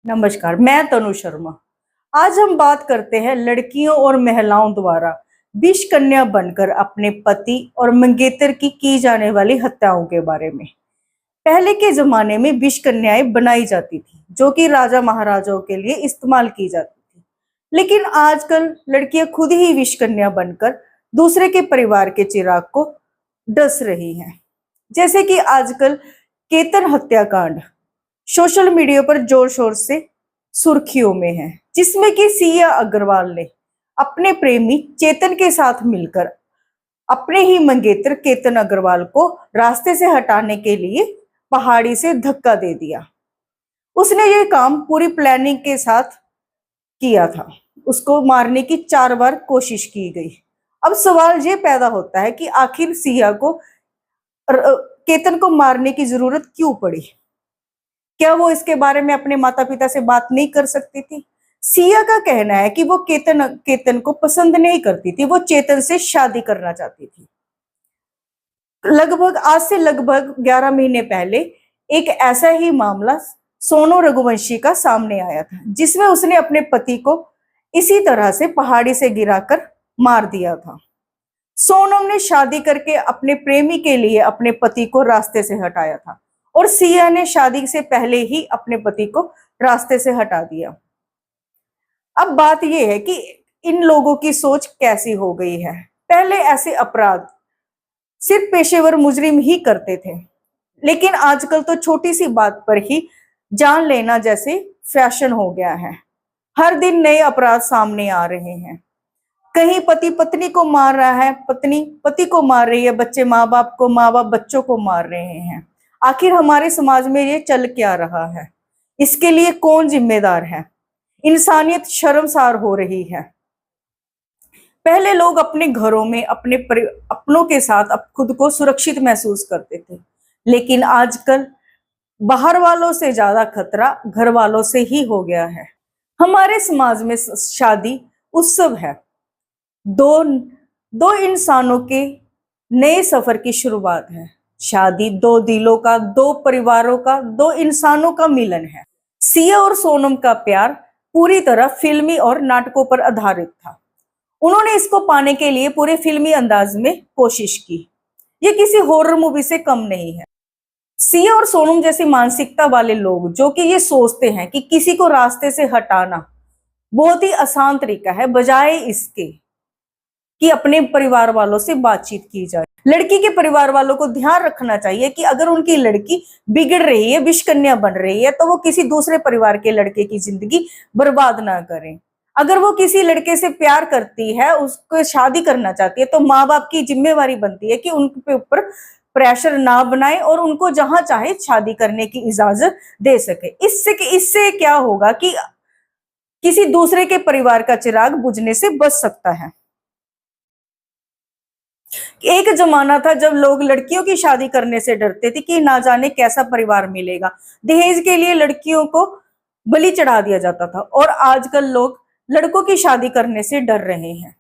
नमस्कार, मैं तनु शर्मा। आज हम बात करते हैं लड़कियों और महिलाओं द्वारा विष कन्या बनकर अपने पति और मंगेतर की जाने वाली हत्याओं के बारे में। पहले के जमाने में विष कन्याएं बनाई जाती थी, जो कि राजा महाराजाओं के लिए इस्तेमाल की जाती थी। लेकिन आजकल लड़कियां खुद ही विष कन्या बनकर दूसरे के परिवार के चिराग को डस रही हैं। जैसे कि आजकल केतन हत्याकांड सोशल मीडिया पर जोर शोर से सुर्खियों में है, जिसमें कि सिया अग्रवाल ने अपने प्रेमी चेतन के साथ मिलकर अपने ही मंगेतर केतन अग्रवाल को रास्ते से हटाने के लिए पहाड़ी से धक्का दे दिया। उसने ये काम पूरी प्लानिंग के साथ किया था। उसको मारने की 4 बार कोशिश की गई। अब सवाल ये पैदा होता है कि आखिर सिया को केतन को मारने की जरूरत क्यों पड़ी? क्या वो इसके बारे में अपने माता पिता से बात नहीं कर सकती थी? सिया का कहना है कि वो केतन को पसंद नहीं करती थी, वो चेतन से शादी करना चाहती थी। आज से लगभग 11 महीने पहले एक ऐसा ही मामला सोनू रघुवंशी का सामने आया था, जिसमें उसने अपने पति को इसी तरह से पहाड़ी से गिराकर मार दिया था। सोनम ने शादी करके अपने प्रेमी के लिए अपने पति को रास्ते से हटाया था और सिया ने शादी से पहले ही अपने पति को रास्ते से हटा दिया। अब बात यह है कि इन लोगों की सोच कैसी हो गई है। पहले ऐसे अपराध सिर्फ पेशेवर मुजरिम ही करते थे, लेकिन आजकल तो छोटी सी बात पर ही जान लेना जैसे फैशन हो गया है। हर दिन नए अपराध सामने आ रहे हैं। कहीं पति पत्नी को मार रहा है, पत्नी पति को मार रही है, बच्चे माँ बाप को, माँ बाप बच्चों को मार रहे हैं। आखिर हमारे समाज में ये चल क्या रहा है? इसके लिए कौन जिम्मेदार है? इंसानियत शर्मसार हो रही है। पहले लोग अपने घरों में अपनों के साथ खुद को सुरक्षित महसूस करते थे, लेकिन आजकल बाहर वालों से ज्यादा खतरा घर वालों से ही हो गया है। हमारे समाज में शादी उत्सव है, दो इंसानों के नए सफर की शुरुआत है। शादी 2 दिलों का, 2 परिवारों का, 2 इंसानों का मिलन है। सिया और सोनम का प्यार पूरी तरह फिल्मी और नाटकों पर आधारित था। उन्होंने इसको पाने के लिए पूरे फिल्मी अंदाज में कोशिश की। ये किसी हॉरर मूवी से कम नहीं है। सिया और सोनम जैसी मानसिकता वाले लोग जो कि ये सोचते हैं कि किसी को रास्ते से हटाना बहुत ही आसान तरीका है, बजाय इसके कि अपने परिवार वालों से बातचीत की जाए। लड़की के परिवार वालों को ध्यान रखना चाहिए कि अगर उनकी लड़की बिगड़ रही है, विष कन्या बन रही है, तो वो किसी दूसरे परिवार के लड़के की जिंदगी बर्बाद ना करें। अगर वो किसी लड़के से प्यार करती है, उसको शादी करना चाहती है, तो माँ बाप की जिम्मेवारी बनती है कि उनके ऊपर प्रेशर ना बनाए और उनको जहां चाहे शादी करने की इजाजत दे सके। इससे क्या होगा कि किसी दूसरे के परिवार का चिराग बुझने से बच सकता है। एक जमाना था जब लोग लड़कियों की शादी करने से डरते थे कि ना जाने कैसा परिवार मिलेगा। दहेज के लिए लड़कियों को बलि चढ़ा दिया जाता था और आजकल लोग लड़कों की शादी करने से डर रहे हैं।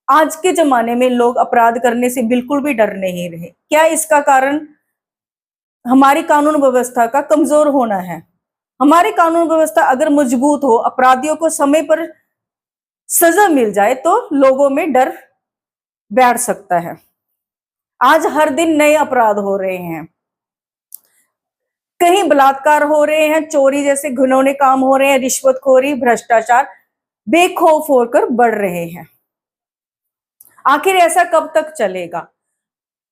आज के जमाने में लोग अपराध करने से बिल्कुल भी डर नहीं रहे। क्या इसका कारण हमारी कानून व्यवस्था का कमजोर होना है? हमारी कानून व्यवस्था अगर मजबूत हो, अपराधियों को समय पर सजा मिल जाए, तो लोगों में डर बैठ सकता है। आज हर दिन नए अपराध हो रहे हैं, कहीं बलात्कार हो रहे हैं, चोरी जैसे घिनौने काम हो रहे हैं, रिश्वतखोरी, भ्रष्टाचार बेखौफ होकर बढ़ रहे हैं। आखिर ऐसा कब तक चलेगा?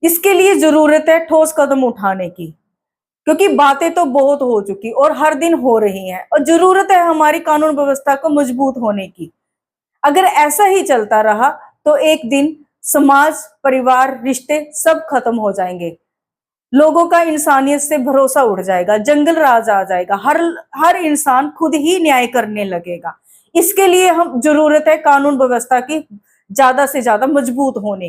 इसके लिए जरूरत है ठोस कदम उठाने की, क्योंकि बातें तो बहुत हो चुकी और हर दिन हो रही हैं, और जरूरत है हमारी कानून व्यवस्था को मजबूत होने की। अगर ऐसा ही चलता रहा तो एक दिन समाज, परिवार, रिश्ते सब खत्म हो जाएंगे। लोगों का इंसानियत से भरोसा उड़ जाएगा, जंगल राज आ जाएगा, हर इंसान खुद ही न्याय करने लगेगा। इसके लिए हम जरूरत है कानून व्यवस्था की ज्यादा से ज्यादा मजबूत होने की।